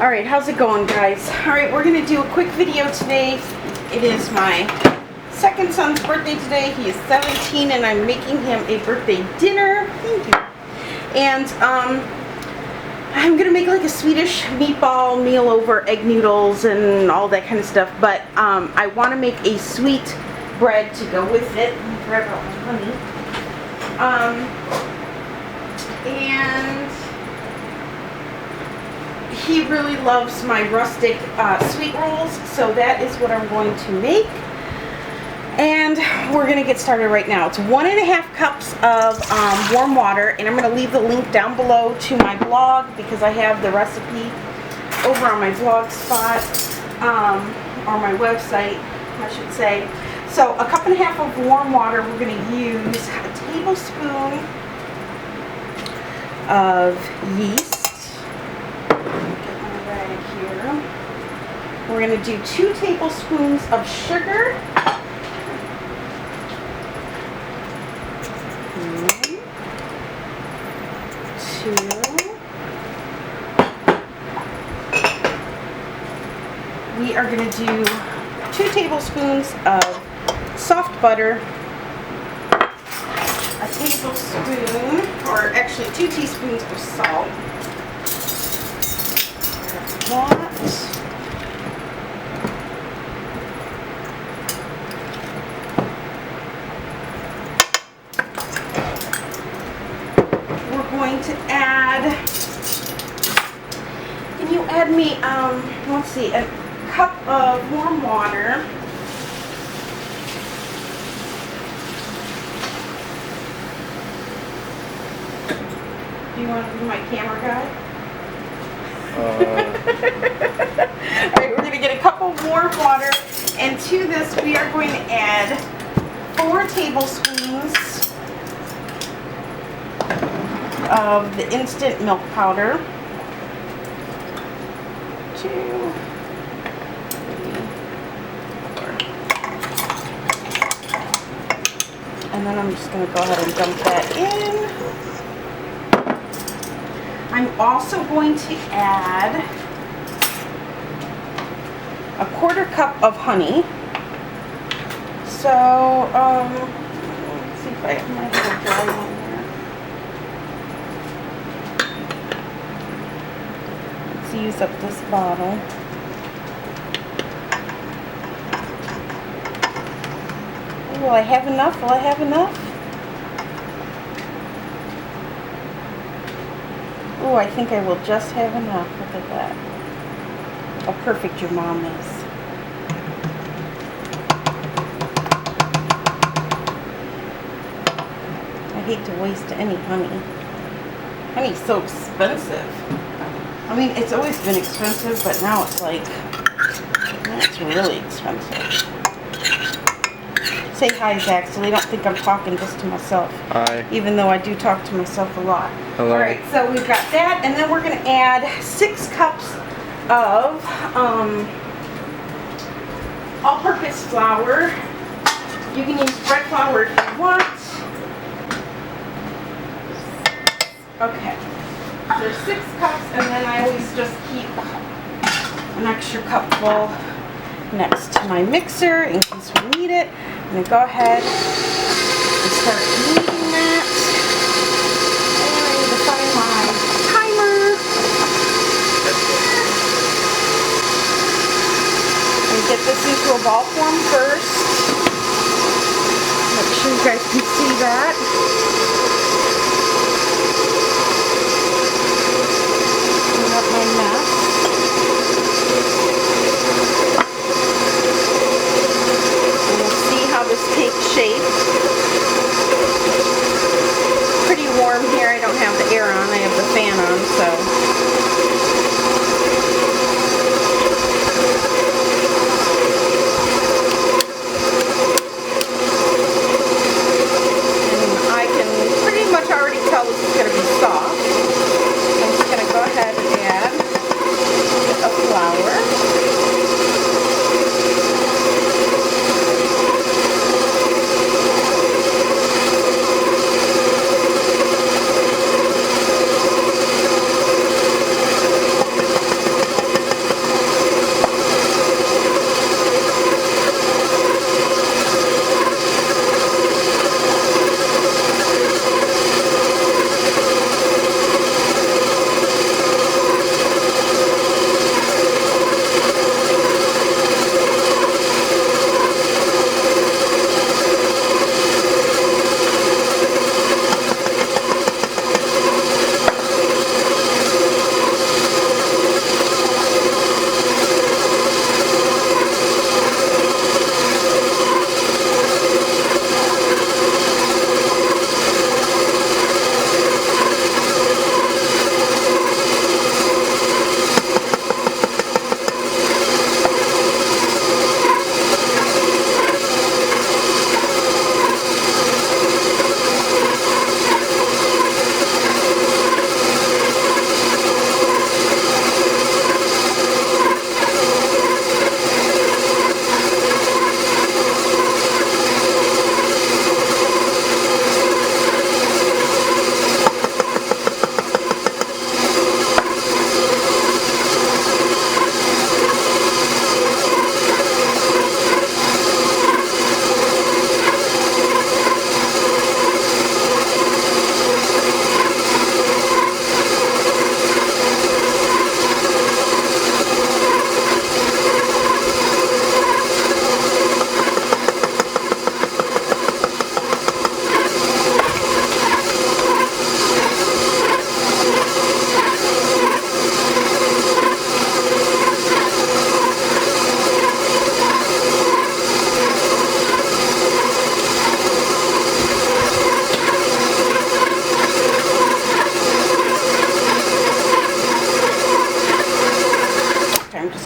Alright, how's it going, guys? Alright, we're going to do a quick video today. It is my second son's birthday today. He is 17 and I'm making him a birthday dinner. Thank you. And I'm going to make like a Swedish meatball meal over egg noodles and all that kind of stuff. But I want to make a sweet bread to go with it. Let me grab out my honey. And he really loves my rustic sweet rolls, so that is what I'm going to make. And we're going to get started right now. It's 1.5 cups of warm water, and I'm going to leave the link down below to my blog because I have the recipe over on my blog spot, or my website, I should say. So 1.5 cups of warm water. We're going to use a tablespoon of yeast. We're going to do 2 tablespoons of sugar. 1, 2. We are going to do 2 tablespoons of soft butter. A tablespoon, or actually 2 teaspoons of salt. That. Going to add, can you add me, let's see, a cup of warm water. Do you want to be my camera guy? Alright, we're going to get a cup of warm water, and to this we are going to add 4 tablespoons of the instant milk powder. 2, 3, 4. And then I'm just going to go ahead and dump that in. I'm also going to add a 1/4 cup of honey. So, let's see if I might have a dry one. Use up this bottle. Will I have enough? Will I have enough? Oh, I think I will just have enough. Look at that. How perfect your mom is. I hate to waste any honey. Honey's so expensive. I mean, it's always been expensive, but now it's like, it's really expensive. Say hi, Zach, so they don't think I'm talking just to myself. Hi. Even though I do talk to myself a lot. Hello. Alright, so we've got that, and then we're going to add 6 cups of all-purpose flour. You can use bread flour if you want. Okay. There's 6 cups, and then I always just keep an extra cup full next to my mixer in case we need it. I'm going to go ahead and start kneading that. And I need to find my timer. And get this into a ball form first. Make sure you guys can see that. My mess. And we'll see how this takes shape. Pretty warm here. I don't have the air on. I have the fan on, so. And I can pretty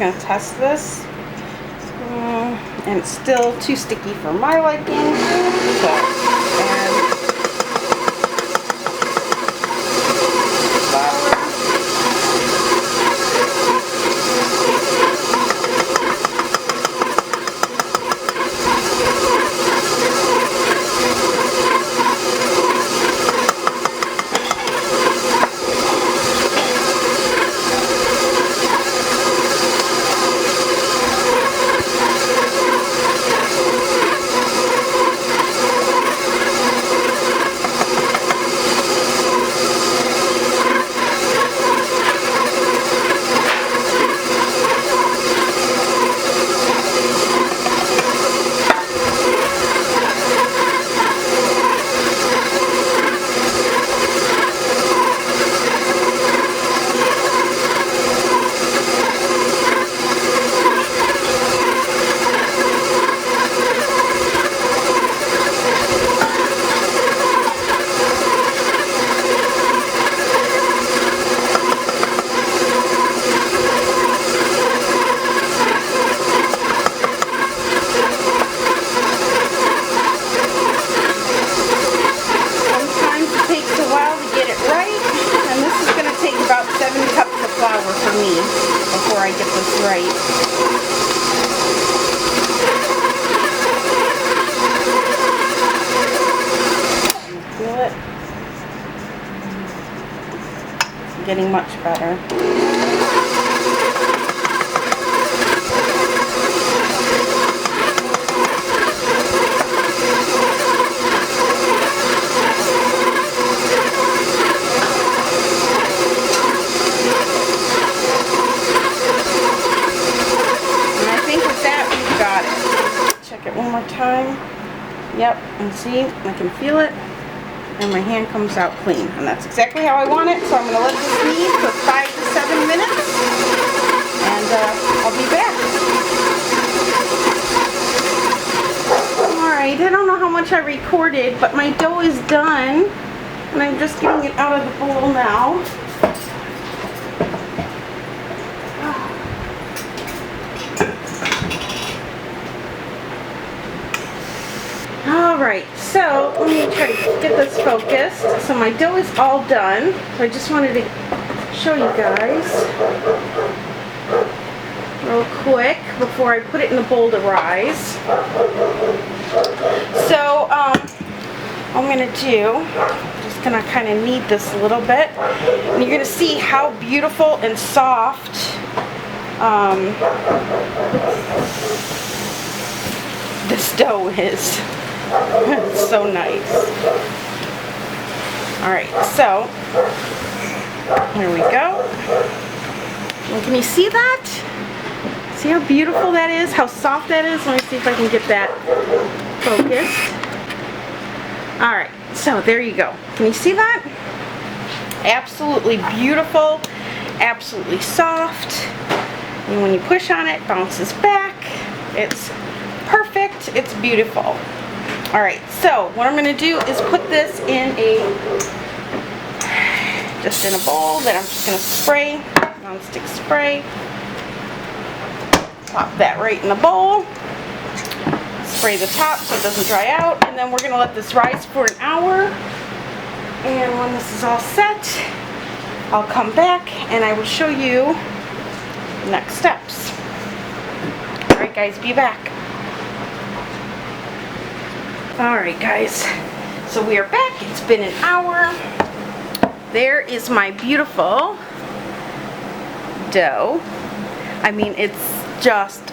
going to test this. And it's still too sticky for my liking. So, and flour. For me before I get this right. Feel it? It's getting much better. One more time. Yep, and see, I can feel it, and my hand comes out clean, and that's exactly how I want it. So I'm going to let this knead for 5 to 7 minutes, and I'll be back. Alright, I don't know how much I recorded, but my dough is done, and I'm just getting it out of the bowl now. Alright, so let me try to get this focused. So my dough is all done. So I just wanted to show you guys real quick before I put it in the bowl to rise. So I'm going to do, just going to kind of knead this a little bit. And you're going to see how beautiful and soft this dough is. It's so nice. Alright, so here we go. And can you see that? See how beautiful that is? How soft that is? Let me see if I can get that focused. Alright, so there you go. Can you see that? Absolutely beautiful. Absolutely soft. And when you push on it, it bounces back. It's perfect. It's beautiful. Alright, so what I'm going to do is put this in just in a bowl that I'm just going to spray, non-stick spray. Pop that right in the bowl. Spray the top so it doesn't dry out, and then we're going to let this rise for an hour. And when this is all set, I'll come back and I will show you the next steps. Alright guys, be back. Alright guys, so we are back. It's been an hour. There is my beautiful dough. I mean, it's just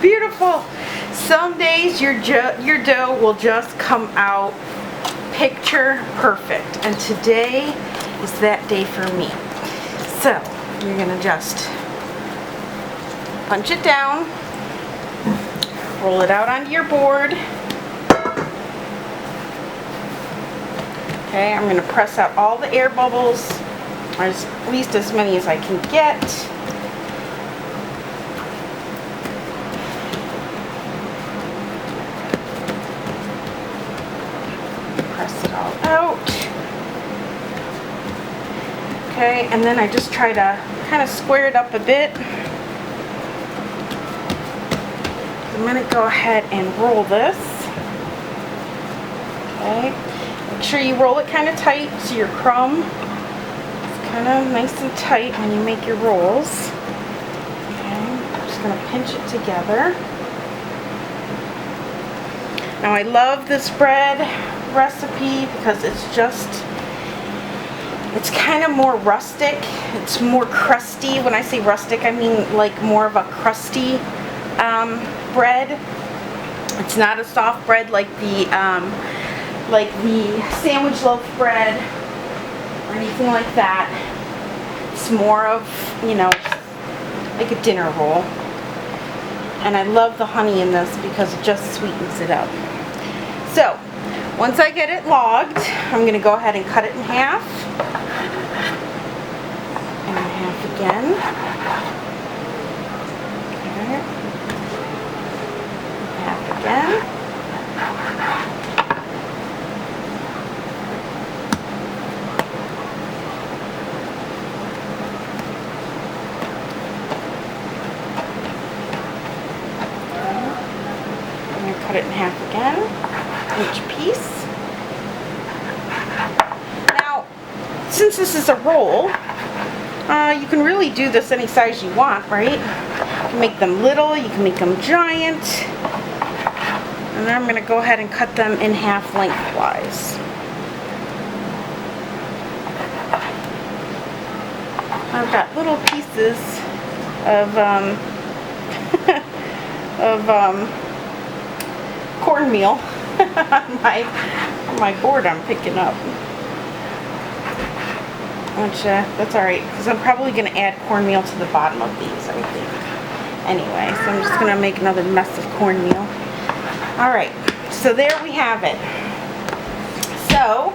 beautiful. Some days your dough will just come out picture perfect, and today is that day for me. So you're gonna just punch it down, roll it out onto your board. Okay, I'm going to press out all the air bubbles, or at least as many as I can get. Press it all out. Okay, and then I just try to kind of square it up a bit. I'm going to go ahead and roll this. Okay. Make sure you roll it kind of tight so your crumb is kind of nice and tight when you make your rolls. Okay. I'm just going to pinch it together. Now I love this bread recipe because it's kind of more rustic. It's more crusty. When I say rustic, I mean like more of a crusty bread. It's not a soft bread like the sandwich loaf bread or anything like that. It's more of, you know, like a dinner roll. And I love the honey in this because it just sweetens it up. So, once I get it logged, I'm going to go ahead and cut it in half. And half again. Okay. Half again. Cut it in half again, each piece. Now, since this is a roll, you can really do this any size you want, right? You can make them little, you can make them giant. And then I'm going to go ahead and cut them in half lengthwise. I've got little pieces of cornmeal on my board I'm picking up, which that's alright because I'm probably going to add cornmeal to the bottom of these, I think. Anyway, so I'm just going to make another mess of cornmeal. Alright, so there we have it. So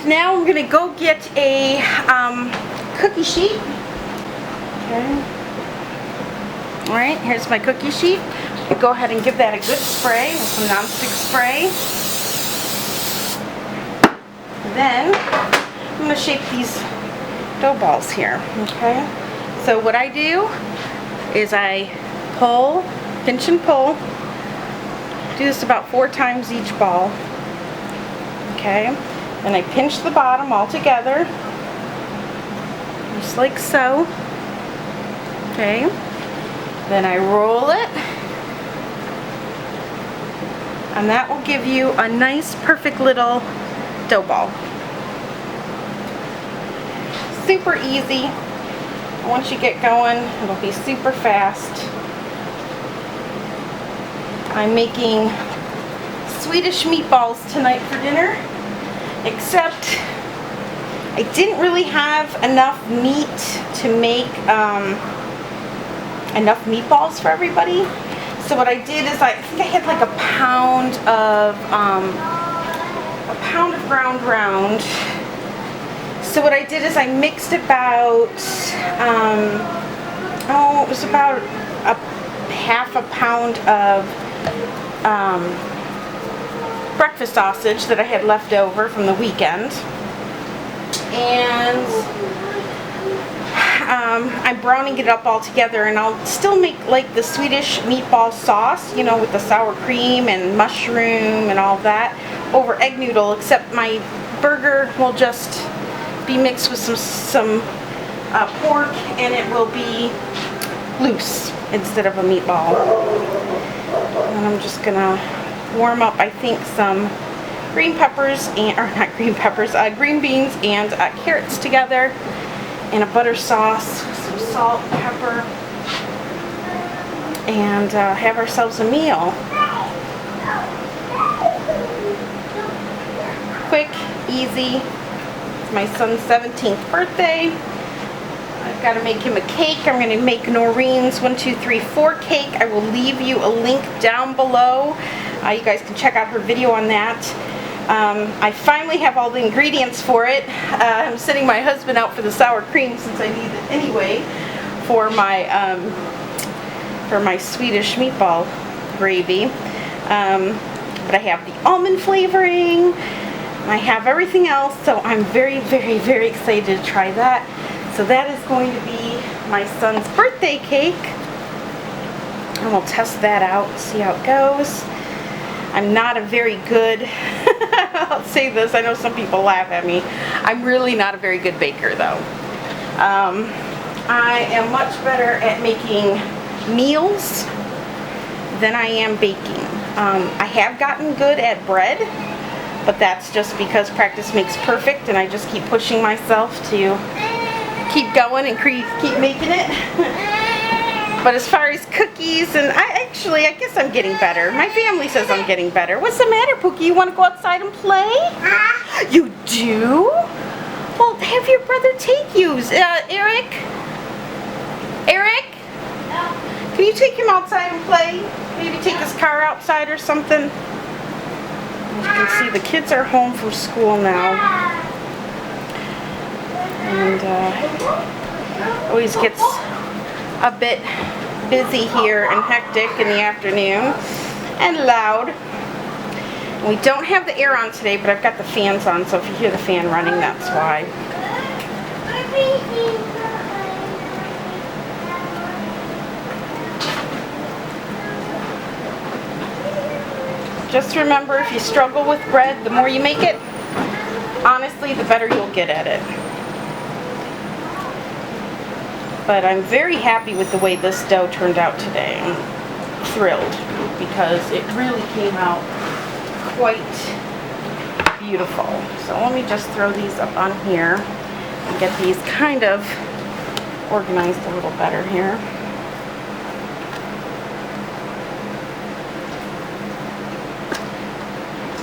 now I'm going to go get a cookie sheet. Okay. Alright, here's my cookie sheet. Go ahead and give that a good spray with some nonstick spray. Then I'm going to shape these dough balls here. Okay. So what I do is I pull, pinch and pull. Do this about 4 times each ball. Okay. Then I pinch the bottom all together, just like so. Okay. Then I roll it. And that will give you a nice, perfect little dough ball. Super easy. Once you get going, it'll be super fast. I'm making Swedish meatballs tonight for dinner, except I didn't really have enough meat to make enough meatballs for everybody. So what I did is I think I had like a pound of ground round. So what I did is I mixed about it was about a half a pound of breakfast sausage that I had left over from the weekend, and I'm browning it up all together, and I'll still make like the Swedish meatball sauce, you know, with the sour cream and mushroom and all that over egg noodle, except my burger will just be mixed with some pork, and it will be loose instead of a meatball. And I'm just gonna warm up, I think, some green peppers and, or not green peppers, green beans and carrots together in a butter sauce, some salt, pepper, and have ourselves a meal. Quick, easy. It's my son's 17th birthday. I've got to make him a cake. I'm going to make Noreen's 1, 2, 3, 4 cake. I will leave you a link down below. You guys can check out her video on that. I finally have all the ingredients for it. I'm sending my husband out for the sour cream since I need it anyway for my Swedish meatball gravy. But I have the almond flavoring. I have everything else, so I'm very, very, very excited to try that. So that is going to be my son's birthday cake. and we'll test that out and see how it goes. I'm not a very good, I'll say this, I know some people laugh at me. I'm really not a very good baker though. I am much better at making meals than I am baking. I have gotten good at bread, but that's just because practice makes perfect, and I just keep pushing myself to keep going and keep making it. But as far as cookies, and I guess I'm getting better. My family says I'm getting better. What's the matter, Pookie? You want to go outside and play? You do? Well, have your brother take you. Eric? Eric? Can you take him outside and play? Maybe take his car outside or something? As you can see, the kids are home from school now. And always gets a bit busy here and hectic in the afternoon and loud. And we don't have the air on today, but I've got the fans on, so if you hear the fan running, that's why. Just remember, if you struggle with bread, the more you make it, honestly, the better you'll get at it. But I'm very happy with the way this dough turned out today. I'm thrilled because it really came out quite beautiful. So let me just throw these up on here and get these kind of organized a little better here.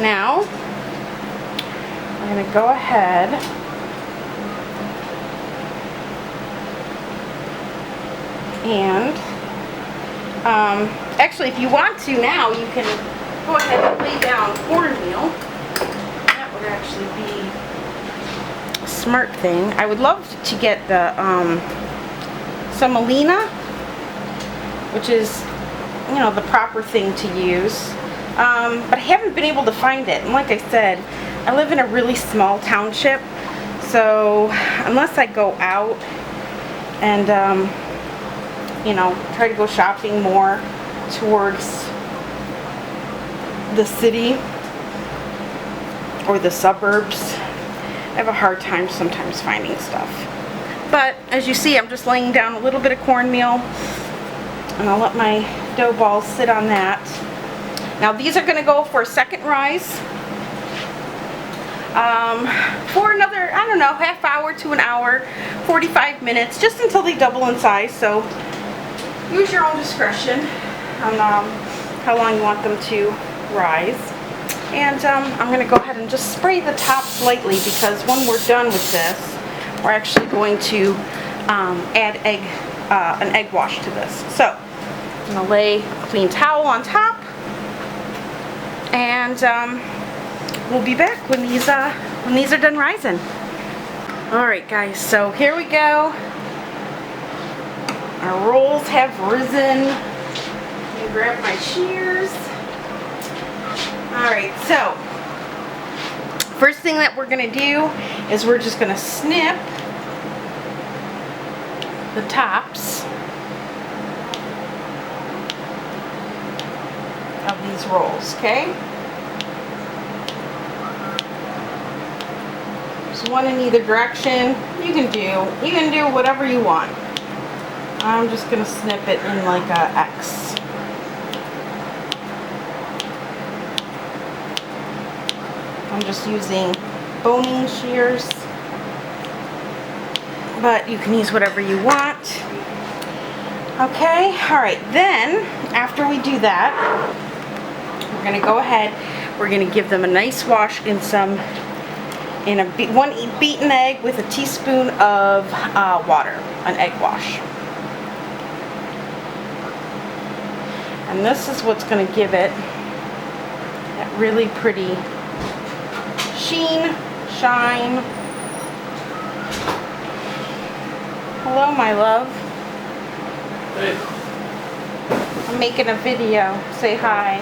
Now, I'm going to go ahead and actually, if you want to now, you can go ahead and lay down cornmeal. That would actually be a smart thing. I would love to get the semolina, which is, you know, the proper thing to use. But I haven't been able to find it. And like I said, I live in a really small township, so unless I go out and you know, try to go shopping more towards the city or the suburbs, I have a hard time sometimes finding stuff. But as you see, I'm just laying down a little bit of cornmeal, and I'll let my dough balls sit on that. Now these are going to go for a second rise for another, I don't know, half hour to an hour, 45 minutes, just until they double in size. So use your own discretion on how long you want them to rise. And I'm going to go ahead and just spray the tops lightly, because when we're done with this, we're actually going to add an egg wash to this. So I'm going to lay a clean towel on top, and we'll be back when these are done rising. Alright guys, so here we go. Our rolls have risen. Let me grab my shears. Alright, so first thing that we're going to do is we're just going to snip the tops of these rolls, okay? There's one in either direction. You can do whatever you want. I'm just going to snip it in like a X. I'm just using boning shears, but you can use whatever you want. Okay, alright, then after we do that, we're going to go ahead, we're going to give them a nice wash in one beaten egg with a teaspoon of water, an egg wash. And this is what's going to give it that really pretty sheen, shine. Hello, my love. Hey. I'm making a video. Say hi.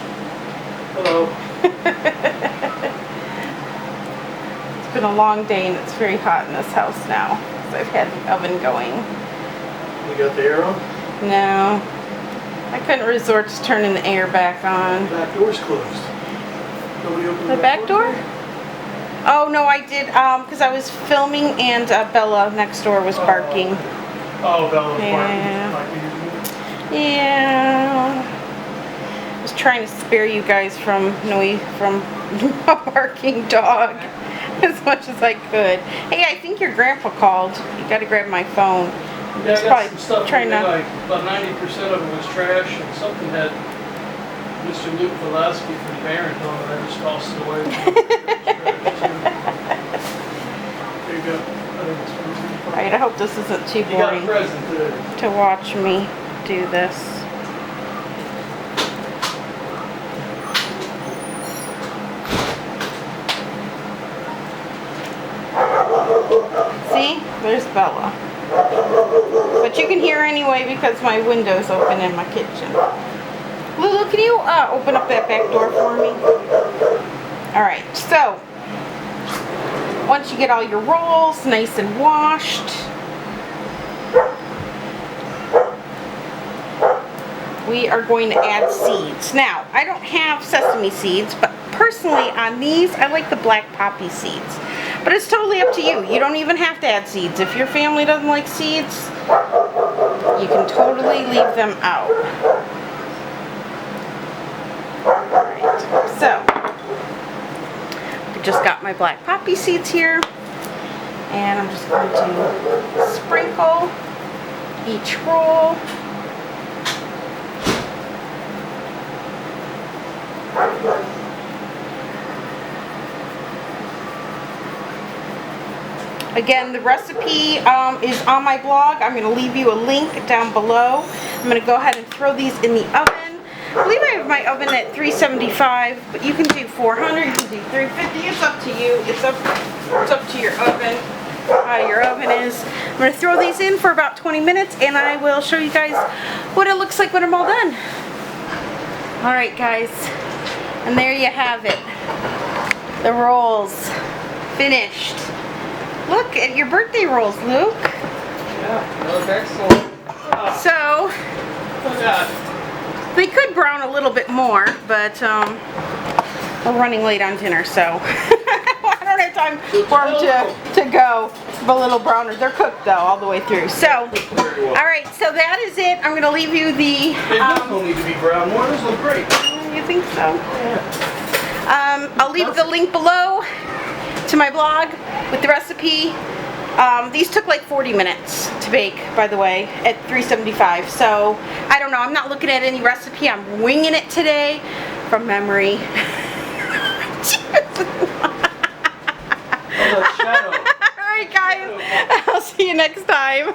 Hello. It's been a long day and it's very hot in this house now, because I've had the oven going. You got the air on? No. I couldn't resort to turning the air back on. The back door's closed. Nobody opened The back door? Oh no, I did, because I was filming and Bella next door was barking. Oh, Bella was Yeah. barking. Yeah. I was trying to spare you guys from a barking dog as much as I could. Hey, I think your grandpa called. You gotta grab my phone. Yeah, He's I got probably some stuff trying in to. like about 90% of it was trash, and something had Mr. Luke Pulaski from Barron on it. I just tossed it away. There you go. I think it's pretty fun. Alright, I hope this isn't too You got a boring present today. to watch me do this. See? There's Bella. But you can hear anyway because my window's open in my kitchen. Lulu, can you open up that back door for me? Alright, so once you get all your rolls nice and washed, we are going to add seeds. Now, I don't have sesame seeds, but personally on these, I like the black poppy seeds. But it's totally up to you. You don't even have to add seeds. If your family doesn't like seeds, you can totally leave them out. Alright, so I just got my black poppy seeds here, and I'm just going to sprinkle each roll. Again, the recipe is on my blog. I'm going to leave you a link down below. I'm going to go ahead and throw these in the oven. I believe I have my oven at 375, but you can do 400, you can do 350. It's up to you. It's up to your oven, how your oven is. I'm going to throw these in for about 20 minutes, and I will show you guys what it looks like when I'm all done. Alright guys, and there you have it. The rolls finished. Look at your birthday rolls, Luke. Yeah, that was excellent. So, Look at that. they could brown a little bit more, but we're running late on dinner, so I don't have time for them to go a little browner. They're cooked though, all the way through. So, alright, so that is it. I'm going to leave you the... They don't need to be brown more. Those look great. You think so? Yeah. I'll leave the link below to my blog with the recipe. These took like 40 minutes to bake, by the way, at 375. So, I don't know. I'm not looking at any recipe. I'm winging it today from memory. Oh, that shadow. Alright guys, I'll see you next time.